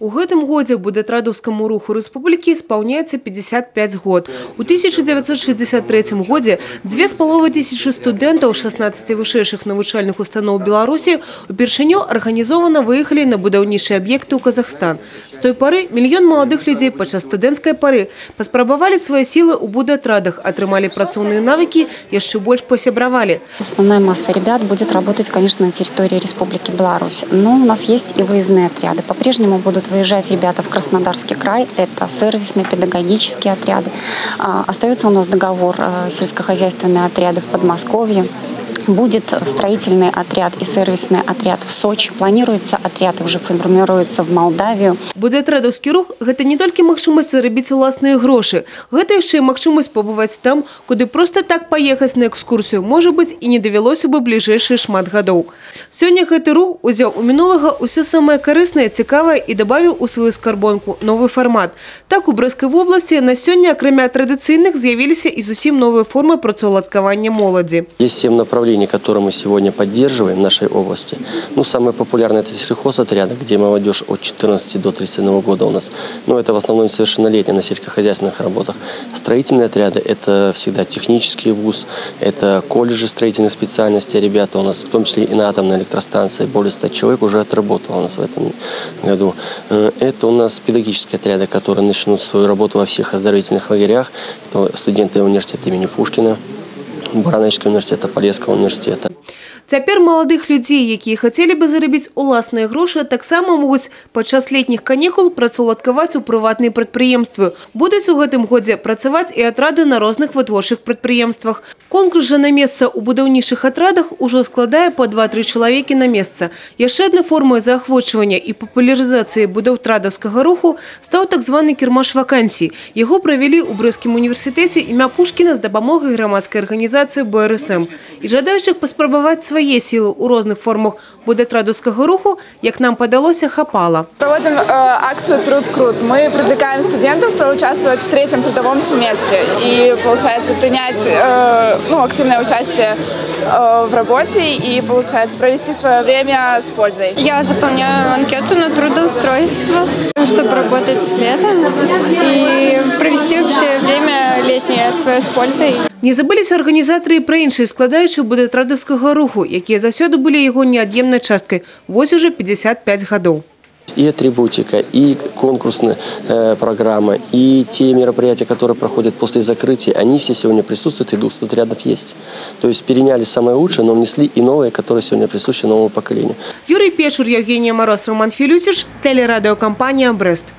У гэтым годзе будатрадаўскаму руху рэспублікі исполняется 55 год. У 1963 годзе 2500 студэнтаў 16 вышэйшых навучальных устаноў Беларусі упершыню арганізована выехалі на будаўнічыя аб'екты ў Казахстан. З той пары мільён маладых людзей падчас студэнцкай пары паспрабавалі свае сілы ў будатрадах, атрымалі працоўныя навыкі, яшчэ больш посябравалі. Основная масса ребят будет работать, конечно, на территории Республики Беларусь. Но у нас есть и выездные отряды. По-прежнему будут выезжать ребята в Краснодарский край. Это сервисные, педагогические отряды. Остается у нас договор сельскохозяйственные отряды в Подмосковье. Будет строительный отряд и сервисный отряд в Сочи. Планируется отряд, уже формируется в Молдавию. Будатрадаўскі рух – гэта не толькі магчымасць зарабіць уласныя грошы. Гэта яшчэ і магчымасць пабываць там, куды просто так паехаць на экскурсію, можа быць, і не давялося бы бліжэйшыя шмат гадоў. Сёння гэты рух узяў у мінулага ўсё самае карыснае, цікавае і дабавіў у сваю скарбонку новы фармат. Так, у Брэскай вобласці на сёння, акрамя традыцыйных, з'явіліся і зусім новыя формы працаўладкавання моладзі. Есть 7 направлений, которые мы сегодня поддерживаем в нашей области. Самые популярные это сельхозотряды, где молодежь от 14 до 31 года у нас. Это в основном совершеннолетние на сельскохозяйственных работах. Строительные отряды – это всегда технический вуз, это колледжи строительных специальностей. Ребята у нас, в том числе и на атомной электростанции, более 100 человек уже отработало у нас в этом году. Это у нас педагогические отряды, которые начнут свою работу во всех оздоровительных лагерях. Это студенты университета имени Пушкина, Баранавічского университета, Полесского университета. Цяпер маладых людзей, якія хацелі бы зарабіць уласныя грошы, таксама могуць падчас летніх канікул працаўладкаваць у прыватныя прадпрыемствы. Будуць у гэтым годзе працаваць і атрады на розных вытворчых прадпрыемствах. Конкурс жа на месца ў будаўнічых атрадах ужо складае па 2-3 чалавекі на месца. Яшчэ адной формай заахвочвання і папулярызацыі будаўтрадаўскага руху стаў так званы кірмаш вакансій. Яго правялі ў Брэскім універсітэце імя Пушкіна з дапамогай грамадскай арганізацыі БРСМ. І жадаючых паспрабаваць свои силы у разных формах будатрадаўскага руху, як нам подалося, хапала. Проводим акцию «Труд крут». Мы привлекаем студентов проучаствовать в 3-м трудовом семестре и, получается, принять активное участие в работе и, получается, провести свое время с пользой. Я заполняю анкету на трудоустройство, чтобы работать с летом и провести вообще время летнее свое с пользой. Не забыліся арганізатары і пра іншыя складаючыя будатрадаўскага руху, якія заўсёды былі яго неад'емнай часткай. Вось уже 55 гадоў. И атрибутика, и конкурсная программа, и те мероприятия, которые проходят после закрытия, они все сегодня присутствуют, и 200 отрядов есть. То есть переняли самое лучшее, но внесли и новое, которое сегодня присуще новому поколению. Юрий Пешур, Евгения Мороз, Роман Филютиш, телерадиокомпания «Брест».